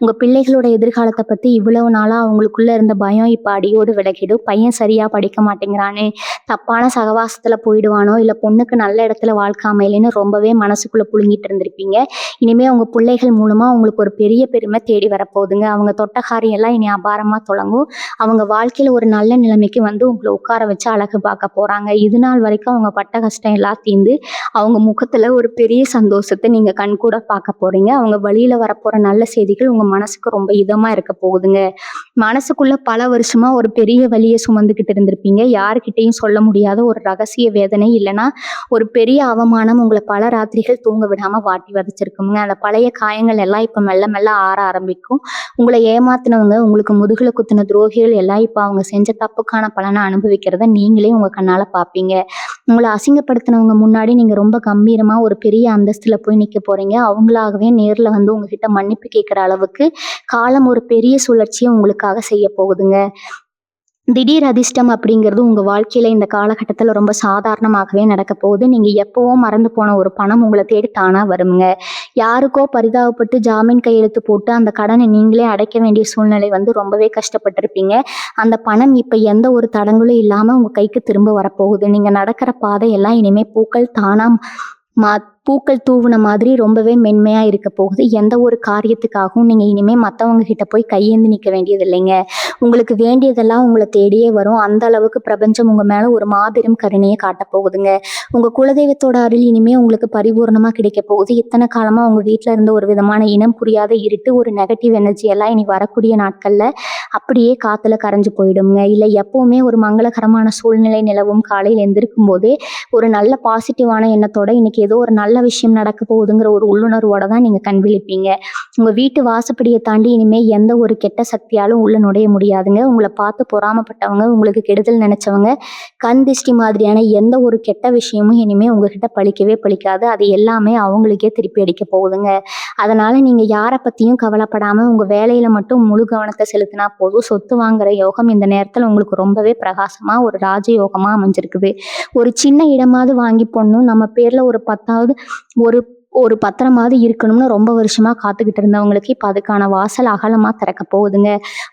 உங்க பிள்ளைகளோட எதிர்காலத்தை பத்தி இவ்வளவு நாளா அவங்களுக்குள்ள இருந்த பயம் இப்ப அடியோடு விலகிடும். பையன் சரியா படிக்க மாட்டேங்கிறானே, தப்பான சகவாசத்துல போயிடுவானோ இல்ல பொண்ணுக்கு நல்ல இடத்துல வாழ்க்கை அமையலைன்னு ரொம்பவே மனசுக்குள்ள புழுங்கிட்டு இருந்திருப்பீங்க. இனிமே உங்க பிள்ளைகள் மூலமா உங்களுக்கு ஒரு பெரிய பெருமை தேடி வரப்போகுதுங்க. அவங்க தொட்டகாரியம் எல்லாம் இனி அபாரமா தொடங்கும். அவங்க வாழ்க்கையில ஒரு நல்ல நிலைமைக்கு வந்து உங்களை உட்கார வச்சு அழகு பார்க்க போறாங்க. இது நாள் வரைக்கும் அவங்க பட்ட கஷ்டம் எல்லாம் தீர்ந்து அவங்க முகத்துல ஒரு பெரிய சந்தோஷத்தை நீங்க கண்கூட பார்க்க போறீங்க. அவங்க வழியில வரப்போற நல்ல செய்திகள் உங்க மனசுக்கு ரொம்ப இதமா இருக்க போகுதுங்க. மனசுக்குள்ள பல வருஷமா ஒரு பெரிய வலியை சுமந்துக்கிட்டு இருந்திருப்பீங்க. யாருக்கிட்டையும் சொல்ல முடியாத ஒரு ரகசிய வேதனை இல்லைன்னா ஒரு பெரிய அவமானம் உங்களை பல ராத்திரிகள் தூங்க விடாம வாட்டி வதச்சிருக்குங்க. அந்த பழைய காயங்கள் எல்லாம் இப்ப மெல்ல மெல்ல ஆற ஆரம்பிக்கும். உங்களை ஏமாத்தினவங்க உங்களுக்கு முதுகுல குத்தின துரோகிகள் எல்லாம் இப்ப அவங்க செஞ்ச தப்புக்கான பலனை அனுபவிக்கிறத நீங்களே உங்க கண்ணால பாப்பீங்க. உங்கள அசிங்கப்படுத்தினவங்க முன்னாடி நீங்க ரொம்ப கம்பீரமா ஒரு பெரிய அந்தஸ்துல போய் நிக்க போறீங்க. அவங்களாகவே நேர்ல வந்து உங்ககிட்ட மன்னிப்பு கேட்கிற அளவுக்கு காலம் ஒரு பெரிய சுழற்சிய உங்களுக்காக செய்ய போகுதுங்க. திடீர் அதிர்ஷ்டம் அப்படிங்கிறது உங்க வாழ்க்கையில இந்த காலகட்டத்துல ரொம்ப சாதாரணமாகவே நடக்க போகுது. நீங்க எப்பவோ மறந்து போன ஒரு பணம் உங்கள தேடி தானா வருங்க. யாருக்கோ பரிதாபப்பட்டு ஜாமீன் கையெழுத்து போட்டு அந்த கடனை நீங்களே அடைக்க வேண்டிய சூழ்நிலை வந்து ரொம்பவே கஷ்டப்பட்டிருப்பீங்க. அந்த பணம் இப்ப எந்த ஒரு தடங்கலும் இல்லாம உங்க கைக்கு திரும்ப வரப்போகுது. நீங்க நடக்கிற பாதையெல்லாம் இனிமே பூக்கள் தானா பூக்கள் தூவுன மாதிரி ரொம்பவே மென்மையா இருக்க போகுது. எந்த ஒரு காரியத்துக்காகவும் நீங்க இனிமே மத்தவங்க கிட்ட போய் கையேந்தி நிக்க வேண்டியது இல்லைங்க. உங்களுக்கு வேண்டியதெல்லாம் உங்கள தேடியே வரும். அந்த அளவுக்கு பிரபஞ்சம் உங்க மேல ஒரு மாபெரும் கருணைய காட்டப் போகுதுங்க. உங்க குலதெய்வத்தோட அருள் இனிமே உங்களுக்கு பரிபூரணமா கிடைக்க போகுது. இத்தனை காலமா உங்க வீட்ல இருந்த ஒரு விதமான இனம் புரியாத இருட்டு, ஒரு நெகட்டிவ் எனர்ஜி எல்லாம் இனி வரக்கூடிய நாட்கள்ல அப்படியே காத்துல கரைஞ்சு போயிடுங்க. இல்ல எப்பவுமே ஒரு மங்களகரமான சூழ்நிலை நிலவும் காலையில எந்திரிக்கும் போதே ஒரு நல்ல பாசிட்டிவான எண்ணத்தோட இன்னைக்கு ஏதோ ஒரு நல்ல விஷயம் நடக்க போகுதுங்கிற ஒரு உள்ளுணர்வோட தான் நீங்க கண் விழிப்பீங்க. உங்க வீட்டு வாசப்படியை தாண்டி இனிமே எந்த ஒரு கெட்ட சக்தியாலும் உள்ள நுழைய முடியாதுங்க. உங்களை பார்த்து பொறாமப்பட்டவங்க, உங்களுக்கு கெடுதல் நினைச்சவங்க, கண் திஷ்டி மாதிரியான எந்த ஒரு கெட்ட விஷயமும் இனிமே உங்ககிட்ட பழிக்கவே பழிக்காது. அது எல்லாமே அவங்களுக்கே திருப்பி அடிக்க போகுதுங்க. அதனால நீங்க யாரை பத்தியும் கவலைப்படாம உங்க வேலையில மட்டும் முழு கவனத்தை செலுத்தினா போதும். சொத்து வாங்குற யோகம் இந்த நேரத்துல உங்களுக்கு ரொம்பவே பிரகாசமா ஒரு ராஜயோகமா அமைஞ்சிருக்குது. ஒரு சின்ன இடமாவது வாங்கி போடணும், நம்ம பேர்ல ஒரு 10வது ஒரு ஒரு பத்திரமாவது இருக்கணும்னு ரொம்ப வருஷமா காத்துக்கிட்டு இருந்தவங்களுக்கு இப்ப அதுக்கான வாசல் அகலமா திறக்க போகுதுங்க.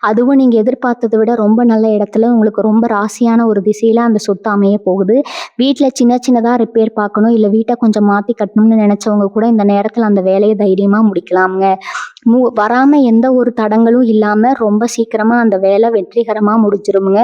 அதுவும் நீங்க எதிர்பார்த்ததை விட ரொம்ப நல்ல இடத்துல உங்களுக்கு ரொம்ப ராசியான ஒரு திசையில அந்த சொத்து அமைய போகுது. வீட்டுல சின்ன சின்னதா ரிப்பேர் பார்க்கணும், இல்ல வீட்டை கொஞ்சம் மாத்தி கட்டணும்னு நினைச்சவங்க கூட இந்த நேரத்துல அந்த வேலையை தைரியமா முடிக்கலாம்ங்க. வராம எந்த ஒரு தடங்களும் இல்லாம ரொம்ப சீக்கிரமா அந்த வேலை வெற்றிகரமா முடிஞ்சிருமுங்க.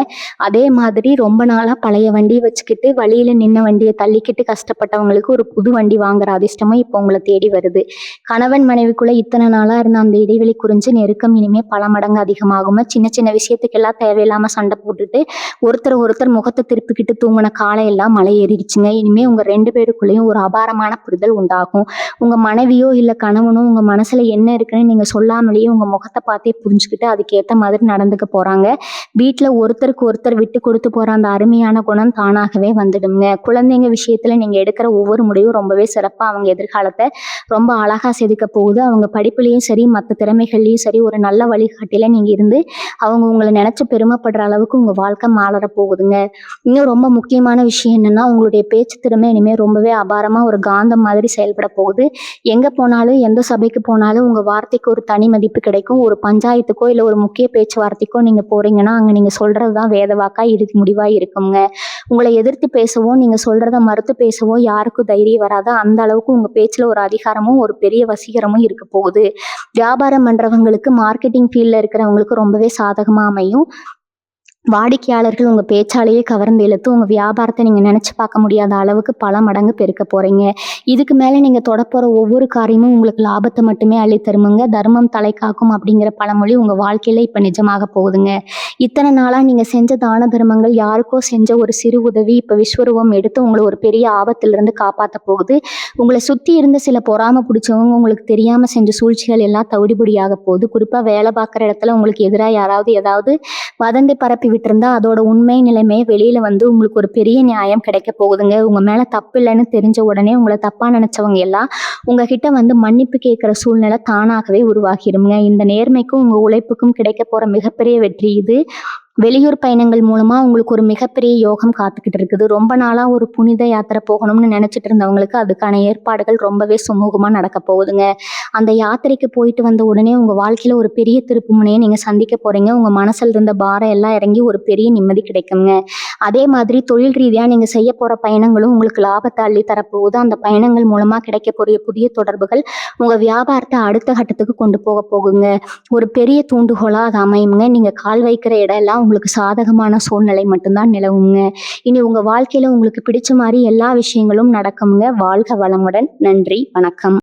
அதே மாதிரி ரொம்ப நாளா பழைய வண்டி வச்சுக்கிட்டு வழியில நின்ன வண்டியை தள்ளிக்கிட்டு கஷ்டப்பட்டவங்களுக்கு ஒரு புது வண்டி வாங்குற அதிர்ஷ்டமும் இப்போ உங்களை தேடி வருது. கணவன் மனைவிக்குள்ள இத்தனை நாளா இருந்த அந்த இடைவெளி குறிஞ்சு நெருக்கம் இனிமே பல மடங்கு அதிகமாகுங்க. சின்ன சின்ன விஷயத்துக்கெல்லாம் தேவையில்லாம சண்டை போட்டுட்டு ஒருத்தர் முகத்தை திருப்பிக்கிட்டு தூங்கின காலையெல்லாம் மலை ஏறிடுச்சுங்க. இனிமே உங்க 2 பேருக்குள்ளேயும் ஒரு அபாரமான புரிதல் உண்டாகும். உங்க மனைவியோ இல்ல கணவனோ உங்க மனசுல என்ன இருக்குன்னு நீங்க சொல்லாமலேயே உங்க முகத்தை பார்த்தே புரிஞ்சுக்கிட்டு அதுக்கேத்த மாதிரி நடந்துக்க போறாங்க. வீட்டுல ஒருத்தருக்கு ஒருத்தர் விட்டு கொடுத்து போற அந்த அருமையான குணம் தானாகவே வந்துடுங்க. குழந்தைங்க விஷயத்துல நீங்க எடுக்கிற ஒவ்வொரு முடிவும் ரொம்பவே சிறப்பா அவங்க எதிர்காலத்தை ரொம்ப அழகா செதுக்க போகுது. அவங்க படிப்புலயும் சரி, மற்ற திறமைகள்லயும் சரி ஒரு நல்ல வழிகாட்டில நீங்க இருந்து அவங்க உங்களை நினைச்சு பெருமைப்படுற அளவுக்கு உங்க வாழ்க்கை மாளர போகுதுங்க. இன்னும் ரொம்ப முக்கியமான விஷயம் என்னன்னா, உங்களுடைய பேச்சு திறமை இனிமே ரொம்பவே அபாரமா ஒரு காந்தம் மாதிரி செயல்பட போகுது. எங்க போனாலும் எந்த சபைக்கு போனாலும் உங்க வார்த்தைக்கு ஒரு தனி மதிப்பு கிடைக்கும். ஒரு பஞ்சாயத்துக்கோ இல்ல ஒரு முக்கிய பேச்சுவார்த்தைக்கோ நீங்க போறீங்கன்னா அங்க நீங்க சொல்றதுதான் வேதவாக்கா இறுதி முடிவா இருக்குங்க. உங்களை எதிர்த்து பேசவோ நீங்க சொல்றத மறுத்து பேசவோ யாருக்கும் தைரியம் வராது. அந்த அளவுக்கு உங்க பேச்சுல ஒரு அதிகாரமும் ஒரு பெரிய வசீகரமும் இருக்க போகுது. வியாபாரம் பண்றவங்களுக்கு, மார்க்கெட்டிங் ஃபீல்ட்ல இருக்கிறவங்களுக்கு ரொம்பவே சாதகமா அமையும். வாடிக்கையாளர்கள் உங்க பேச்சாலேயே கவர்ந்து இழுத்து உங்க வியாபாரத்தை நீங்க நினைச்சு பார்க்க முடியாத அளவுக்கு பல மடங்கு பெருக்க போறீங்க. இதுக்கு மேல நீங்க தொடப்போற ஒவ்வொரு காரியமும் உங்களுக்கு லாபத்தை மட்டுமே அள்ளி தருமுங்க. தர்மம் தலை காக்கும் அப்படிங்கிற பழமொழி உங்க வாழ்க்கையில இப்ப நிஜமாக போகுதுங்க. இத்தனை நாளா நீங்க செஞ்ச தான தர்மங்கள், யாருக்கோ செஞ்ச ஒரு சிறு உதவி இப்ப விஸ்வரூபம் எடுத்து உங்களை ஒரு பெரிய ஆபத்திலிருந்து காப்பாற்ற போகுது. உங்களை சுத்தி இருந்த சில பொறாம பிடிச்சவங்க உங்களுக்கு தெரியாம செஞ்ச சூழ்ச்சிகள் எல்லாம் தவிடுபடியாக போகுது. குறிப்பா வேலை பார்க்குற இடத்துல உங்களுக்கு எதிராக யாராவது ஏதாவது வதந்தி பரப்பி விட்டிருந்தா அதோட உண்மை நிலைமையை வெளியில வந்து உங்களுக்கு ஒரு பெரிய நியாயம் கிடைக்க போகுதுங்க. உங்க மேல தப்பு இல்லைன்னு தெரிஞ்ச உடனே உங்களை தப்பா நினைச்சவங்க எல்லாம் உங்ககிட்ட வந்து மன்னிப்பு கேட்கிற சூழ்நிலை தானாகவே உருவாகிருங்க. இந்த நேர்மைக்கும் உங்க உழைப்புக்கும் கிடைக்க போற மிகப்பெரிய வெற்றி இது. வெளியூர் பயணங்கள் மூலமா உங்களுக்கு ஒரு மிகப்பெரிய யோகம் காத்துக்கிட்டு இருக்குது. ரொம்ப நாளா ஒரு புனித யாத்திரை போகணும்னு நினைச்சிட்டு இருந்தவங்களுக்கு அதுக்கான ஏற்பாடுகள் ரொம்பவே சுமூகமா நடக்க போகுதுங்க. அந்த யாத்திரைக்கு போயிட்டு வந்த உடனே உங்க வாழ்க்கையில ஒரு பெரிய திருப்பு முனையை நீங்க சந்திக்க போறீங்க. உங்க மனசுல இருந்த பாரம் எல்லாம் இறங்கி ஒரு பெரிய நிம்மதி கிடைக்குங்க. அதே மாதிரி தொழில் ரீதியா நீங்க செய்ய போற பயணங்களும் உங்களுக்கு லாபத்தை அள்ளி தரப்போகுது. அந்த பயணங்கள் மூலமா கிடைக்க போற புதிய தொடர்புகள் உங்க வியாபாரத்தை அடுத்த கட்டத்துக்கு கொண்டு போக போகுங்க. ஒரு பெரிய தூண்டுகோலா அது அமையுங்க. நீங்க கால் வைக்கிற இடம் எல்லாம் உங்களுக்கு சாதகமான சூழ்நிலை மட்டும்தான் நிலவுங்க. இனி உங்க வாழ்க்கையில உங்களுக்கு பிடிச்ச மாதிரி எல்லா விஷயங்களும் நடக்குங்க. வாழ்க வளமுடன். நன்றி, வணக்கம்.